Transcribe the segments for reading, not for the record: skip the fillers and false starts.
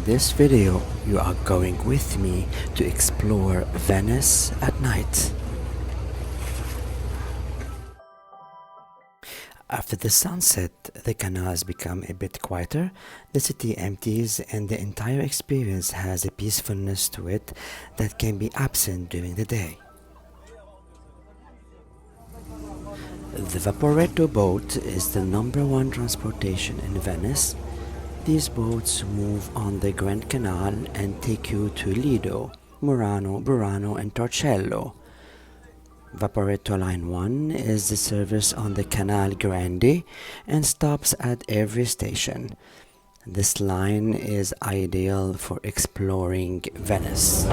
In this video, you are going with me to explore Venice at night. After the sunset, the canals become a bit quieter, the city empties, and the entire experience has a peacefulness to it that can be absent during the day. The Vaporetto boat is the #1 transportation in Venice. These boats move on the Grand Canal and take you to Lido, Murano, Burano, and Torcello. Vaporetto Line 1 is the service on the Canal Grande and stops at every station. This line is ideal for exploring Venice.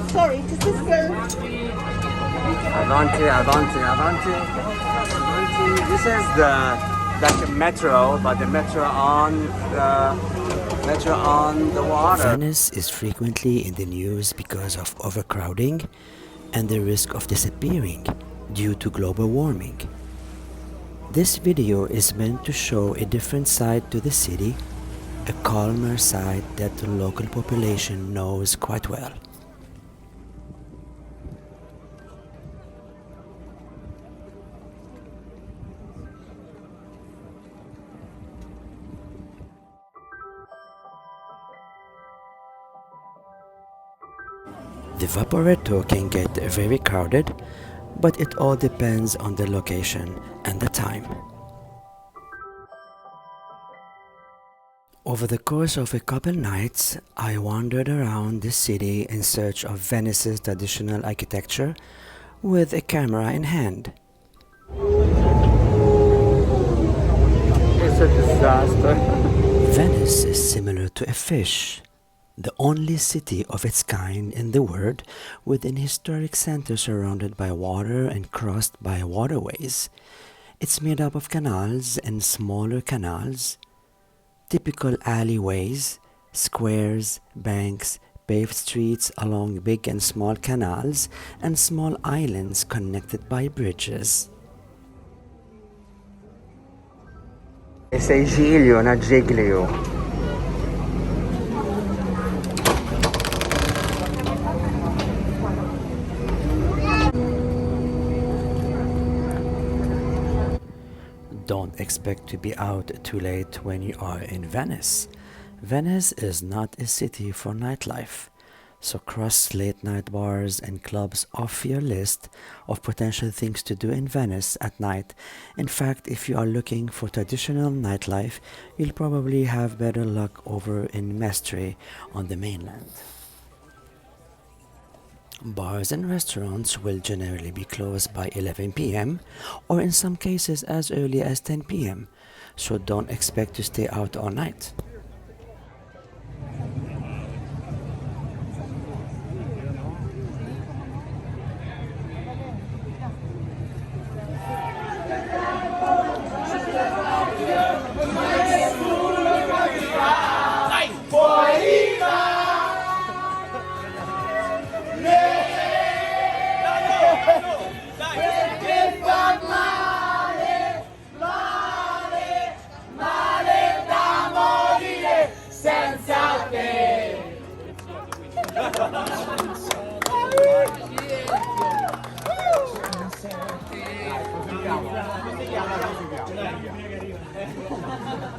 Sorry, does this go? Avanti, avanti, avanti, avanti. This is the metro, but the metro on the water. Venice is frequently in the news because of overcrowding and the risk of disappearing due to global warming. This video is meant to show a different side to the city, a calmer side that the local population knows quite well. The Vaporetto can get very crowded, but it all depends on the location and the time. Over the course of a couple nights, I wandered around the city in search of Venice's traditional architecture with a camera in hand. It's a disaster. Venice is similar to a fish, the only city of its kind in the world, with an historic center surrounded by water and crossed by waterways. It's made up of canals and smaller canals, typical alleyways, squares, banks, paved streets along big and small canals, and small islands connected by bridges. Sei Giglio, not Giglio. Don't expect to be out too late when you are in Venice. Venice is not a city for nightlife, so cross late night bars and clubs off your list of potential things to do in Venice at night. In fact, if you are looking for traditional nightlife, you'll probably have better luck over in Mestre on the mainland. Bars and restaurants will generally be closed by 11 p.m. or in some cases as early as 10 p.m. so don't expect to stay out all night.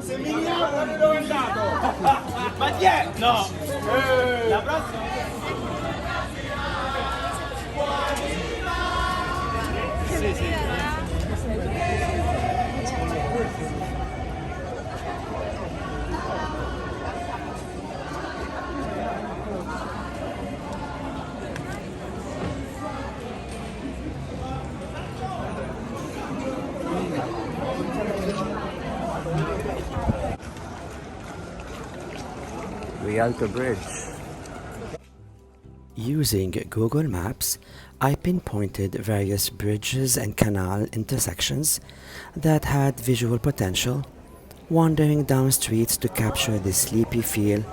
Se Migliano dove è andato? Ma chi è? No! La prossima! Sì, sì. Rialto Bridge. Using Google Maps, I pinpointed various bridges and canal intersections that had visual potential, wandering down streets to capture the sleepy feel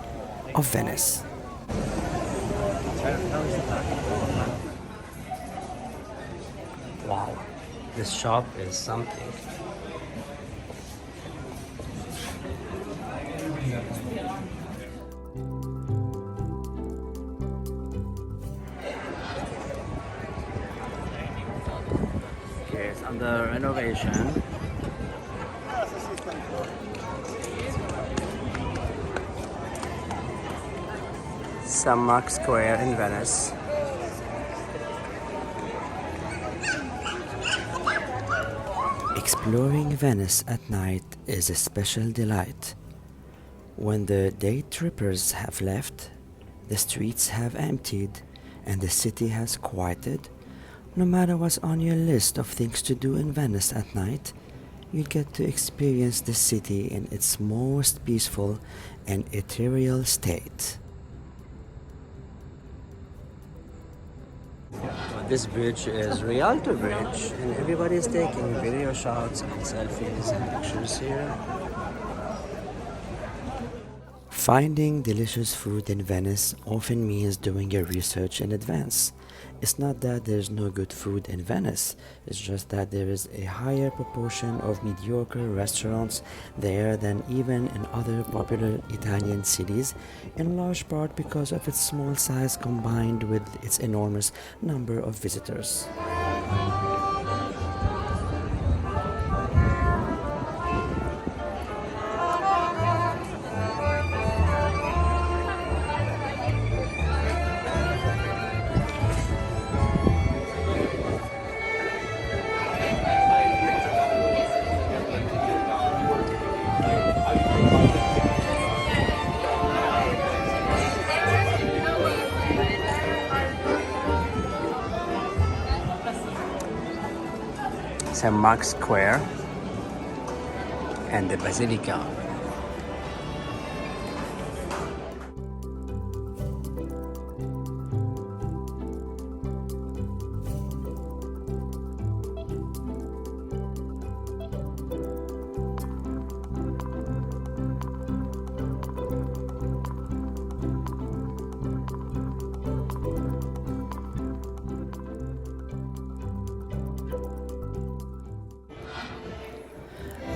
of Venice. Wow, this shop is something. Okay, it's under renovation. San Mark Square in Venice. Exploring Venice at night is a special delight. When the day trippers have left, the streets have emptied, and the city has quieted, no matter what's on your list of things to do in Venice at night, you get to experience the city in its most peaceful and ethereal state. This bridge is Rialto Bridge, and everybody's taking video shots and selfies and pictures here. Finding delicious food in Venice often means doing your research in advance. It's not that there's no good food in Venice, it's just that there is a higher proportion of mediocre restaurants there than even in other popular Italian cities, in large part because of its small size combined with its enormous number of visitors. St. Mark's Square and the Basilica.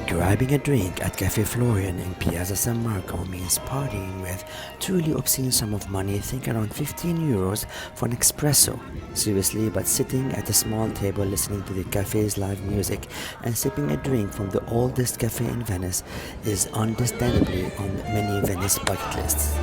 Grabbing a drink at Cafe Florian in Piazza San Marco means partying with truly obscene sum of money, think around 15 euros for an espresso. Seriously, but sitting at a small table listening to the cafe's live music and sipping a drink from the oldest cafe in Venice is understandably on many Venice bucket lists.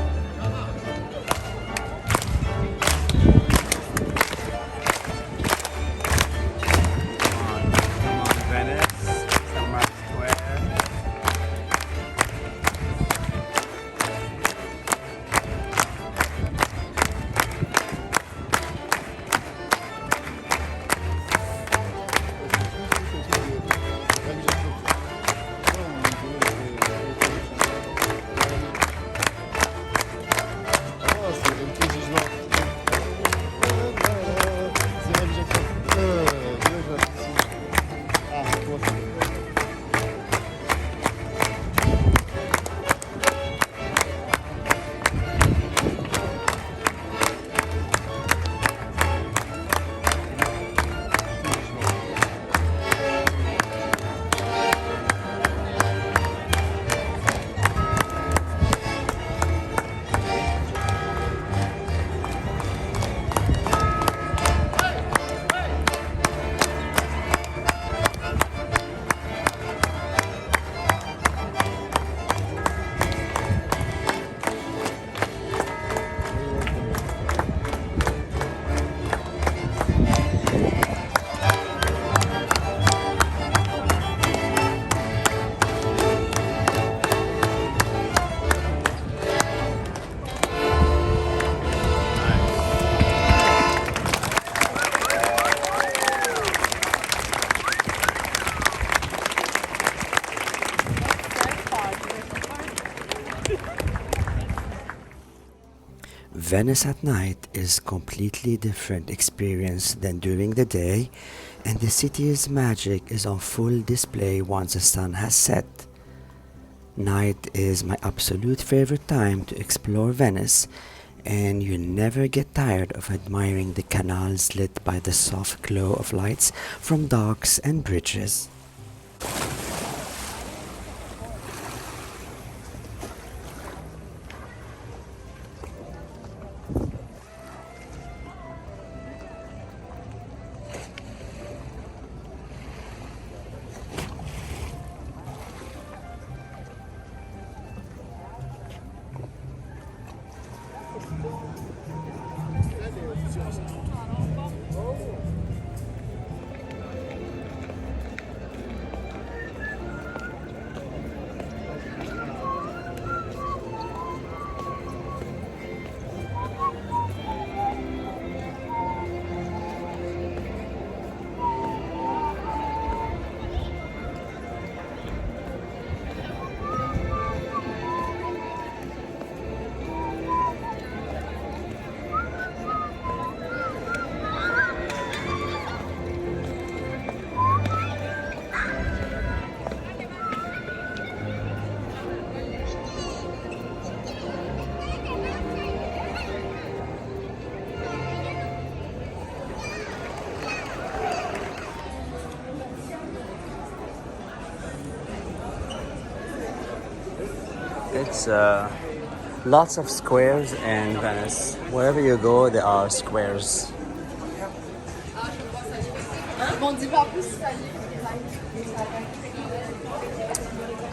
Venice at night is completely different experience than during the day, and the city's magic is on full display once the sun has set. Night is my absolute favorite time to explore Venice, and you never get tired of admiring the canals lit by the soft glow of lights from docks and bridges. It's lots of squares in Venice. Wherever you go, there are squares.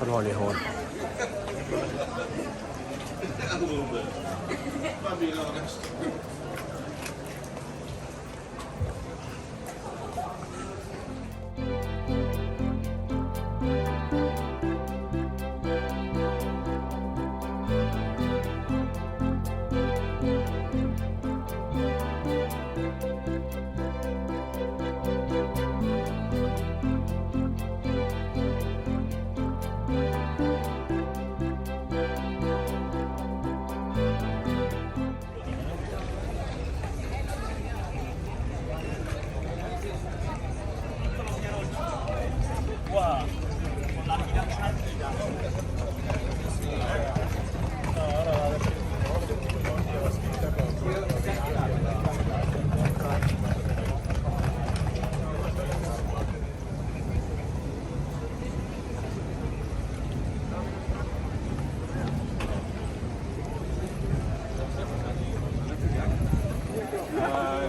Trolley hole.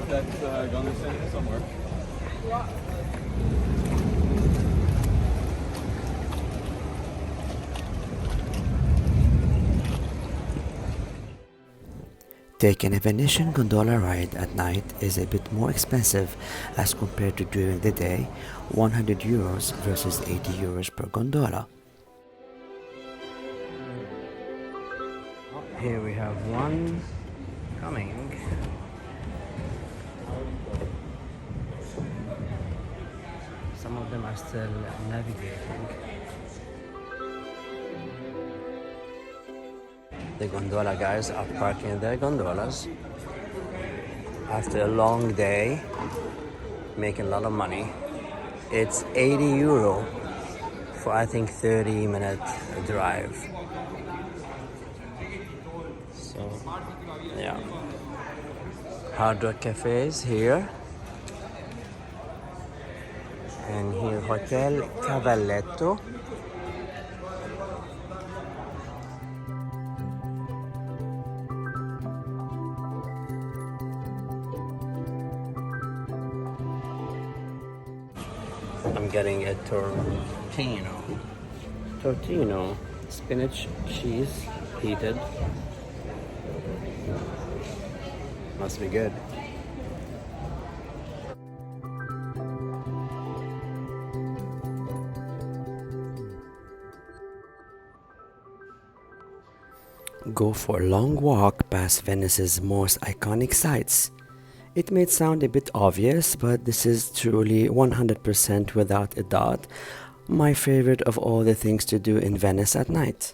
That's gonna send it somewhere. Taking a Venetian gondola ride at night is a bit more expensive as compared to during the day, 100 euros versus 80 euros per gondola. Here we have one coming. Some of them are still navigating. The gondola guys are parking their gondolas after a long day, making a lot of money. It's 80 euro for I think 30-minute drive. So yeah, Hard Rock Cafe is here, and here Hotel Cavalletto. I'm getting a tortino, spinach cheese, heated. Must be good. Go for a long walk past Venice's most iconic sights. It may sound a bit obvious, but this is truly 100% without a doubt my favorite of all the things to do in Venice at night.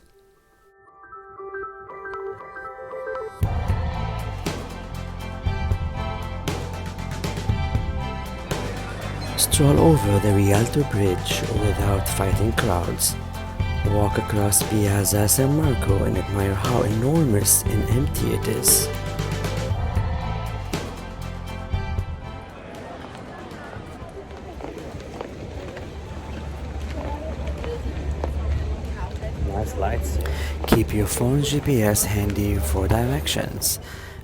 Stroll over the Rialto Bridge without fighting crowds. Walk across Piazza San Marco and admire how enormous and empty it is. Nice lights. Keep your phone's GPS handy for directions.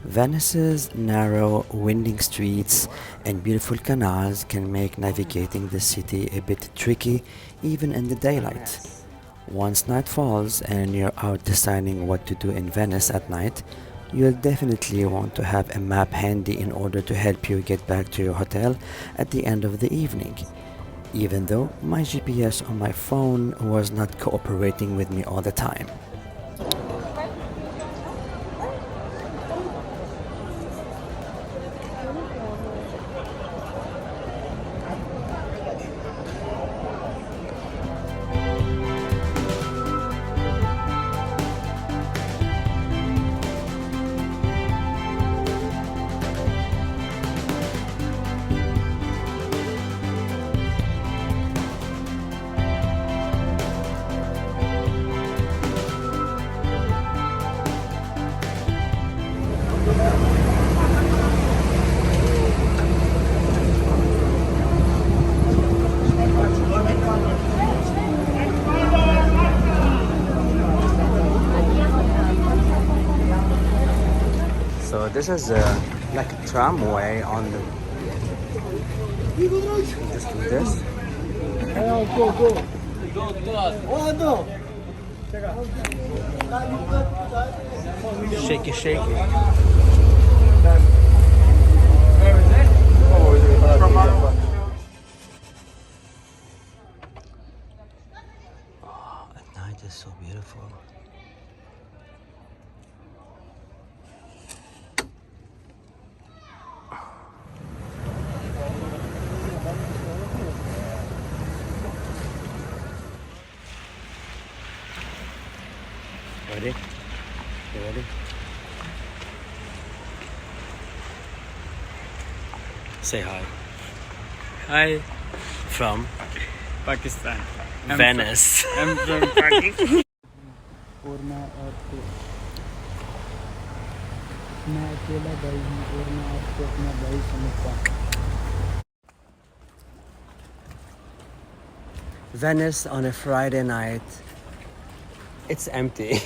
Venice's narrow, winding streets and beautiful canals can make navigating the city a bit tricky even in the daylight. Once night falls and you're out deciding what to do in Venice at night, you'll definitely want to have a map handy in order to help you get back to your hotel at the end of the evening. Even though my GPS on my phone was not cooperating with me all the time. So this is like a tramway on the... Just do this. Shaky, shaky. Oh, at night is so beautiful. Ready? You ready? Say hi. Hi, From Pakistan. Venice. I'm from Pakistan. मैं अकेला भाई हूँ और मैं आपको अपना भाई समझता हूँ। Venice on a Friday night. It's empty.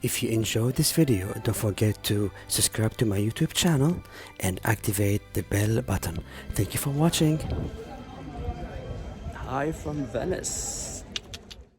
If you enjoyed this video, don't forget to subscribe to my YouTube channel and activate the bell button. Thank you for watching. Hi from Venice.